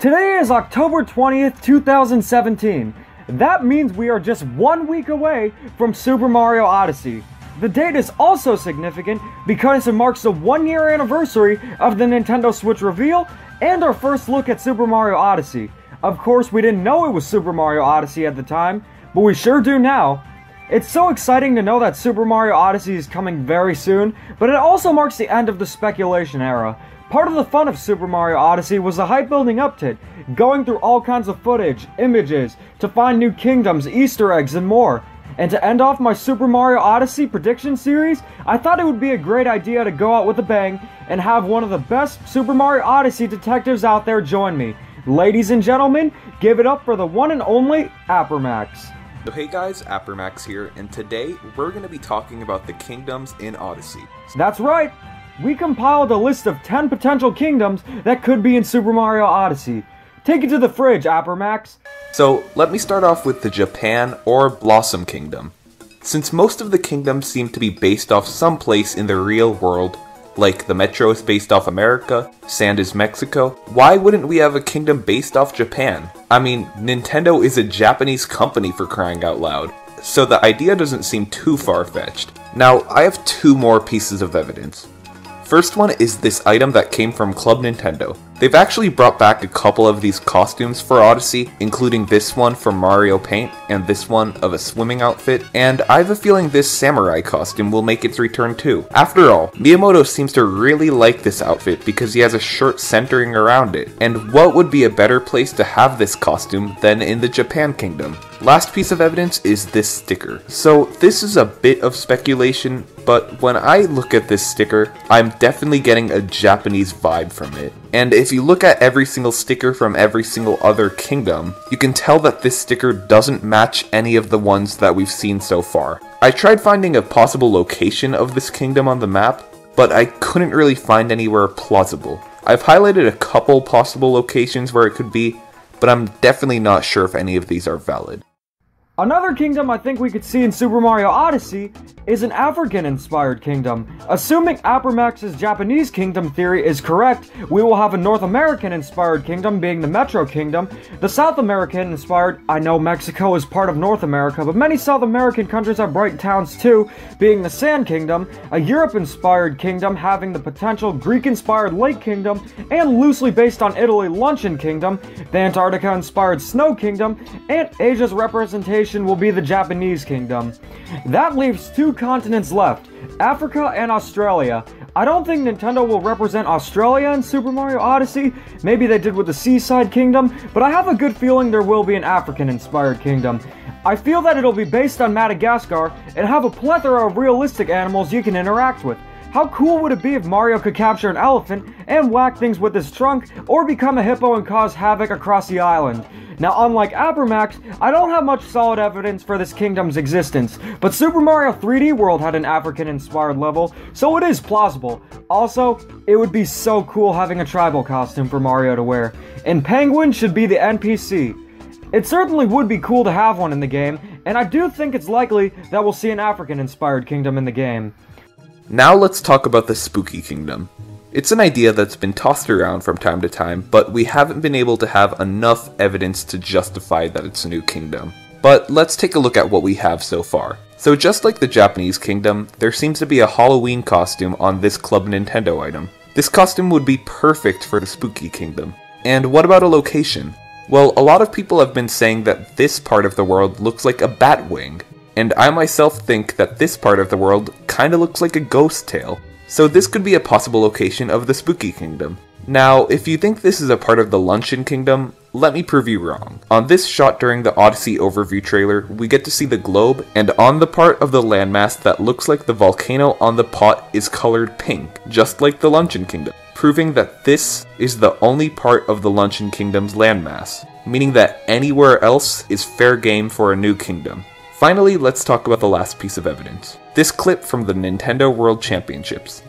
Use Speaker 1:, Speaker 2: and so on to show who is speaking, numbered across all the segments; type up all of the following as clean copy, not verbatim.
Speaker 1: Today is October 20th, 2017. That means we are just 1 week away from Super Mario Odyssey. The date is also significant because it marks the 1-year anniversary of the Nintendo Switch reveal and our first look at Super Mario Odyssey. Of course, we didn't know it was Super Mario Odyssey at the time, but we sure do now. It's so exciting to know that Super Mario Odyssey is coming very soon, but it also marks the end of the speculation era. Part of the fun of Super Mario Odyssey was the hype building up to it, going through all kinds of footage, images, to find new kingdoms, Easter eggs, and more. And to end off my Super Mario Odyssey prediction series, I thought it would be a great idea to go out with a bang and have one of the best Super Mario Odyssey detectives out there join me. Ladies and gentlemen, give it up for the one and only Apermax.
Speaker 2: So hey guys, Apermax here, and today we're going to be talking about the kingdoms in Odyssey.
Speaker 1: That's right! We compiled a list of 10 potential kingdoms that could be in Super Mario Odyssey. Take it to the fridge, Apermax.
Speaker 2: So let me start off with the Japan or Blossom Kingdom. Since most of the kingdoms seem to be based off some place in the real world, like the Metro is based off America, Sand is Mexico, why wouldn't we have a kingdom based off Japan? I mean, Nintendo is a Japanese company for crying out loud, so the idea doesn't seem too far-fetched. Now, I have two more pieces of evidence. First one is this item that came from Club Nintendo. They've actually brought back a couple of these costumes for Odyssey, including this one from Mario Paint, and this one of a swimming outfit, and I have a feeling this samurai costume will make its return too. After all, Miyamoto seems to really like this outfit because he has a shirt centering around it, and what would be a better place to have this costume than in the Japan Kingdom? Last piece of evidence is this sticker. So this is a bit of speculation, but when I look at this sticker, I'm definitely getting a Japanese vibe from it. And if you look at every single sticker from every single other kingdom, you can tell that this sticker doesn't match any of the ones that we've seen so far. I tried finding a possible location of this kingdom on the map, but I couldn't really find anywhere plausible. I've highlighted a couple possible locations where it could be, but I'm definitely not sure if any of these are valid.
Speaker 1: Another kingdom I think we could see in Super Mario Odyssey is an African-inspired kingdom. Assuming Apermax's Japanese kingdom theory is correct, we will have a North American-inspired kingdom being the Metro Kingdom, the South American-inspired, I know Mexico is part of North America, but many South American countries have bright towns too, being the Sand Kingdom, a Europe-inspired kingdom having the potential Greek-inspired Lake Kingdom, and loosely based on Italy Luncheon Kingdom, the Antarctica-inspired Snow Kingdom, and Asia's representation will be the Japanese Kingdom. That leaves two continents left, Africa and Australia. I don't think Nintendo will represent Australia in Super Mario Odyssey, maybe they did with the Seaside Kingdom, but I have a good feeling there will be an African-inspired kingdom. I feel that it'll be based on Madagascar and have a plethora of realistic animals you can interact with. How cool would it be if Mario could capture an elephant and whack things with his trunk, or become a hippo and cause havoc across the island? Now, unlike Apermax, I don't have much solid evidence for this kingdom's existence, but Super Mario 3D World had an African-inspired level, so it is plausible. Also, it would be so cool having a tribal costume for Mario to wear, and Penguin should be the NPC. It certainly would be cool to have one in the game, and I do think it's likely that we'll see an African-inspired kingdom in the game.
Speaker 2: Now let's talk about the Spooky Kingdom. It's an idea that's been tossed around from time to time, but we haven't been able to have enough evidence to justify that it's a new kingdom. But let's take a look at what we have so far. So just like the Japanese kingdom, there seems to be a Halloween costume on this Club Nintendo item. This costume would be perfect for the Spooky Kingdom. And what about a location? Well, a lot of people have been saying that this part of the world looks like a bat wing. And I myself think that this part of the world kinda looks like a ghost tail. So this could be a possible location of the Spooky Kingdom. Now, if you think this is a part of the Luncheon Kingdom, let me prove you wrong. On this shot during the Odyssey overview trailer, we get to see the globe, and on the part of the landmass that looks like the volcano on the pot is colored pink, just like the Luncheon Kingdom, proving that this is the only part of the Luncheon Kingdom's landmass, meaning that anywhere else is fair game for a new kingdom. Finally, let's talk about the last piece of evidence. This clip from the Nintendo World Championships.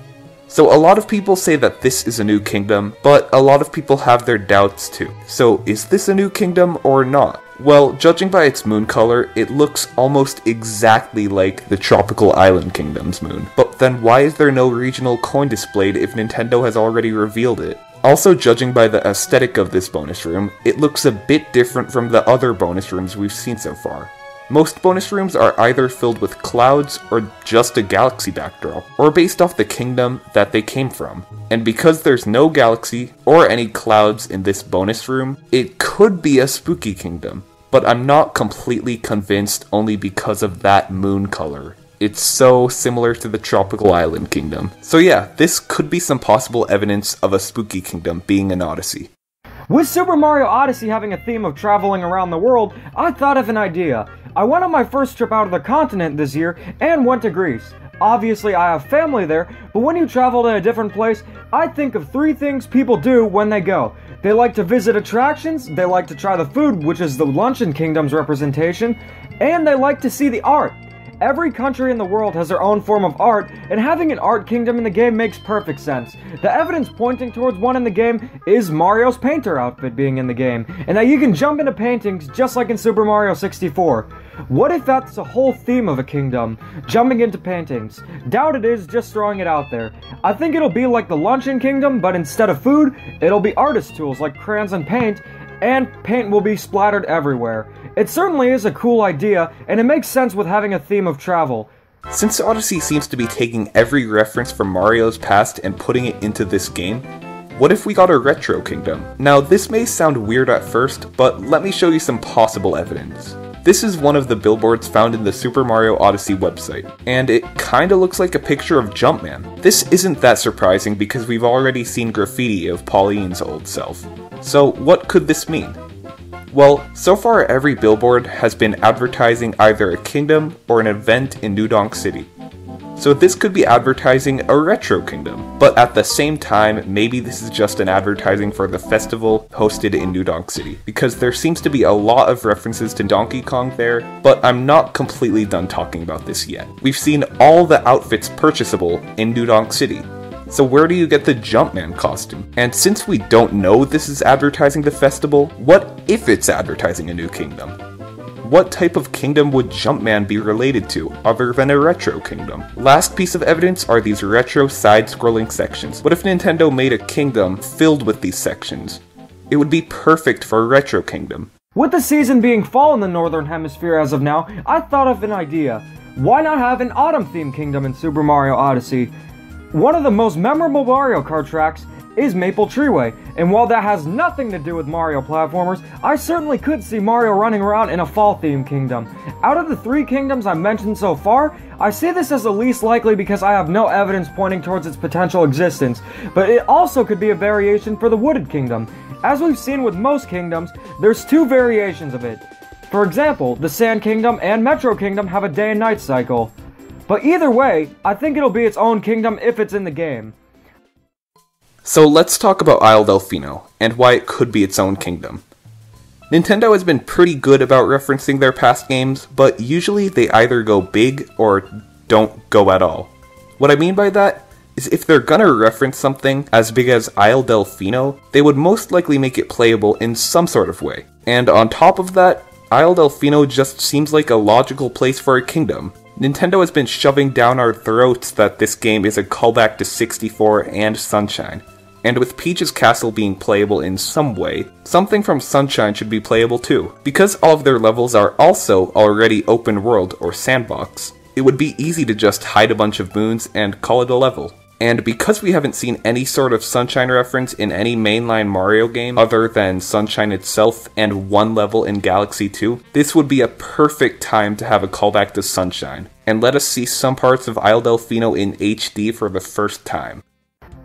Speaker 2: So a lot of people say that this is a new kingdom, but a lot of people have their doubts too. So is this a new kingdom or not? Well, judging by its moon color, it looks almost exactly like the Tropical Island Kingdom's moon. But then why is there no regional coin displayed if Nintendo has already revealed it? Also, judging by the aesthetic of this bonus room, it looks a bit different from the other bonus rooms we've seen so far. Most bonus rooms are either filled with clouds or just a galaxy backdrop, or based off the kingdom that they came from. And because there's no galaxy or any clouds in this bonus room, it could be a spooky kingdom. But I'm not completely convinced only because of that moon color. It's so similar to the tropical island kingdom. So yeah, this could be some possible evidence of a spooky kingdom being an Odyssey.
Speaker 1: With Super Mario Odyssey having a theme of traveling around the world, I thought of an idea. I went on my first trip out of the continent this year and went to Greece. Obviously I have family there, but when you travel to a different place, I think of 3 things people do when they go. They like to visit attractions, they like to try the food, which is the Luncheon Kingdom's representation, and they like to see the art. Every country in the world has their own form of art, and having an art kingdom in the game makes perfect sense. The evidence pointing towards one in the game is Mario's painter outfit being in the game, and that you can jump into paintings just like in Super Mario 64. What if that's the whole theme of a kingdom? Jumping into paintings. Doubt it is, just throwing it out there. I think it'll be like the Luncheon Kingdom, but instead of food, it'll be artist tools like crayons and paint will be splattered everywhere. It certainly is a cool idea, and it makes sense with having a theme of travel.
Speaker 2: Since Odyssey seems to be taking every reference from Mario's past and putting it into this game, what if we got a retro kingdom? Now this may sound weird at first, but let me show you some possible evidence. This is one of the billboards found in the Super Mario Odyssey website, and it kinda looks like a picture of Jumpman. This isn't that surprising because we've already seen graffiti of Pauline's old self. So what could this mean? Well, so far every billboard has been advertising either a kingdom or an event in New Donk City. So this could be advertising a retro kingdom, but at the same time, maybe this is just an advertising for the festival hosted in New Donk City, because there seems to be a lot of references to Donkey Kong there, but I'm not completely done talking about this yet. We've seen all the outfits purchasable in New Donk City. So where do you get the Jumpman costume? And since we don't know this is advertising the festival, what if it's advertising a new kingdom? What type of kingdom would Jumpman be related to, other than a retro kingdom? Last piece of evidence are these retro side-scrolling sections. What if Nintendo made a kingdom filled with these sections? It would be perfect for a retro kingdom.
Speaker 1: With the season being fall in the Northern Hemisphere as of now, I thought of an idea. Why not have an autumn-themed kingdom in Super Mario Odyssey? One of the most memorable Mario Kart tracks is Maple Treeway, and while that has nothing to do with Mario platformers, I certainly could see Mario running around in a fall-themed kingdom. Out of the 3 kingdoms I've mentioned so far, I see this as the least likely because I have no evidence pointing towards its potential existence, but it also could be a variation for the Wooded Kingdom. As we've seen with most kingdoms, there's 2 variations of it. For example, the Sand Kingdom and Metro Kingdom have a day and night cycle. But either way, I think it'll be its own kingdom if it's in the game.
Speaker 2: So let's talk about Isle Delfino, and why it could be its own kingdom. Nintendo has been pretty good about referencing their past games, but usually they either go big or don't go at all. What I mean by that is if they're gonna reference something as big as Isle Delfino, they would most likely make it playable in some sort of way. And on top of that, Isle Delfino just seems like a logical place for a kingdom. Nintendo has been shoving down our throats that this game is a callback to 64 and Sunshine. And with Peach's Castle being playable in some way, something from Sunshine should be playable too. Because all of their levels are also already open world or sandbox, it would be easy to just hide a bunch of moons and call it a level. And because we haven't seen any sort of Sunshine reference in any mainline Mario game other than Sunshine itself and one level in Galaxy 2, this would be a perfect time to have a callback to Sunshine, and let us see some parts of Isle Delfino in HD for the first time.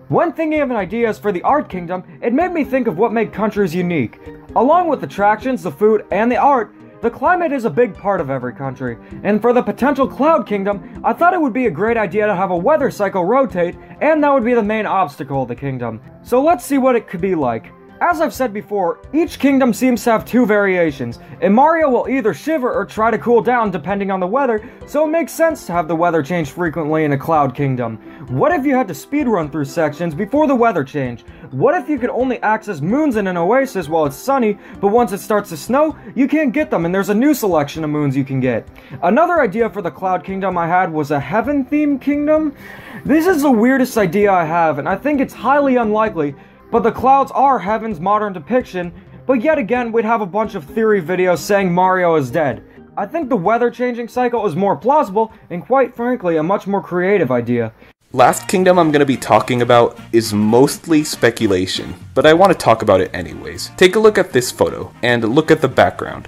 Speaker 1: When thinking of ideas for the Art Kingdom, it made me think of what make countries unique. Along with attractions, the food, and the art, the climate is a big part of every country, and for the potential Cloud Kingdom, I thought it would be a great idea to have a weather cycle rotate, and that would be the main obstacle of the kingdom. So let's see what it could be like. As I've said before, each kingdom seems to have 2 variations, and Mario will either shiver or try to cool down depending on the weather, so it makes sense to have the weather change frequently in a Cloud Kingdom. What if you had to speedrun through sections before the weather change? What if you could only access moons in an oasis while it's sunny, but once it starts to snow, you can't get them and there's a new selection of moons you can get? Another idea for the Cloud Kingdom I had was a heaven-themed kingdom. This is the weirdest idea I have, and I think it's highly unlikely, but the clouds are heaven's modern depiction, but yet again we'd have a bunch of theory videos saying Mario is dead. I think the weather changing cycle is more plausible, and quite frankly a much more creative idea.
Speaker 2: Last kingdom I'm going to be talking about is mostly speculation, but I want to talk about it anyways. Take a look at this photo, and look at the background.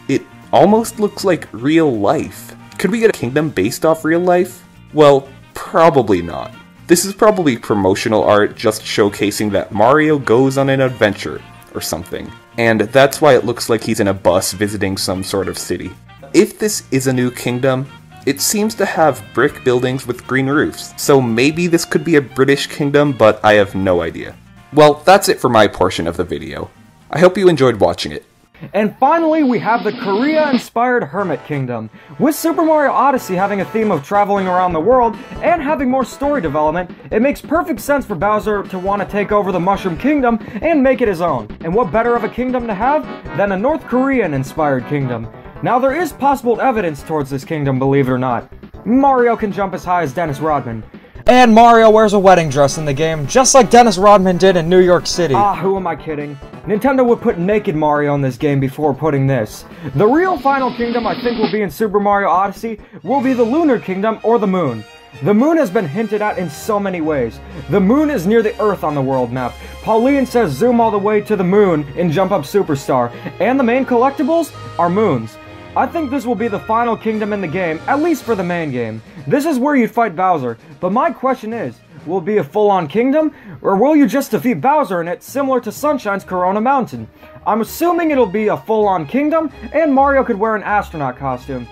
Speaker 2: It almost looks like real life. Could we get a kingdom based off real life? Well, probably not. This is probably promotional art just showcasing that Mario goes on an adventure or something, and that's why it looks like he's in a bus visiting some sort of city. If this is a new kingdom, it seems to have brick buildings with green roofs, so maybe this could be a British kingdom, but I have no idea. Well, that's it for my portion of the video. I hope you enjoyed watching it.
Speaker 1: And finally, we have the Korea-inspired Hermit Kingdom. With Super Mario Odyssey having a theme of traveling around the world and having more story development, it makes perfect sense for Bowser to want to take over the Mushroom Kingdom and make it his own. And what better of a kingdom to have than a North Korean-inspired kingdom? Now, there is possible evidence towards this kingdom, believe it or not. Mario can jump as high as Dennis Rodman. And Mario wears a wedding dress in the game, just like Dennis Rodman did in New York City. Ah, who am I kidding? Nintendo would put naked Mario in this game before putting this. The real final kingdom I think will be in Super Mario Odyssey will be the Lunar Kingdom or the Moon. The Moon has been hinted at in so many ways. The Moon is near the Earth on the world map. Pauline says zoom all the way to the Moon in Jump Up Superstar. And the main collectibles are moons. I think this will be the final kingdom in the game, at least for the main game. This is where you'd fight Bowser, but my question is, will it be a full-on kingdom, or will you just defeat Bowser in it, similar to Sunshine's Corona Mountain? I'm assuming it'll be a full-on kingdom, and Mario could wear an astronaut costume.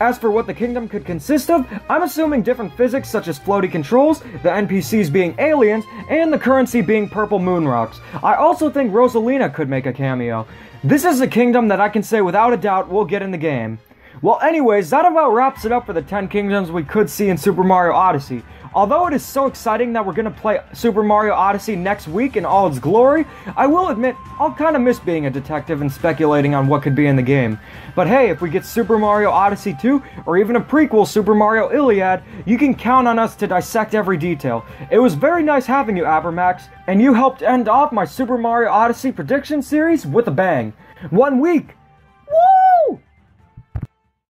Speaker 1: As for what the kingdom could consist of, I'm assuming different physics such as floaty controls, the NPCs being aliens, and the currency being purple moon rocks. I also think Rosalina could make a cameo. This is a kingdom that I can say without a doubt will get in the game. Well anyways, that about wraps it up for the 10 kingdoms we could see in Super Mario Odyssey. Although it is so exciting that we're going to play Super Mario Odyssey next week in all its glory, I will admit, I'll kind of miss being a detective and speculating on what could be in the game. But hey, if we get Super Mario Odyssey 2, or even a prequel, Super Mario Iliad, you can count on us to dissect every detail. It was very nice having you, Apermax, and you helped end off my Super Mario Odyssey prediction series with a bang. 1 week!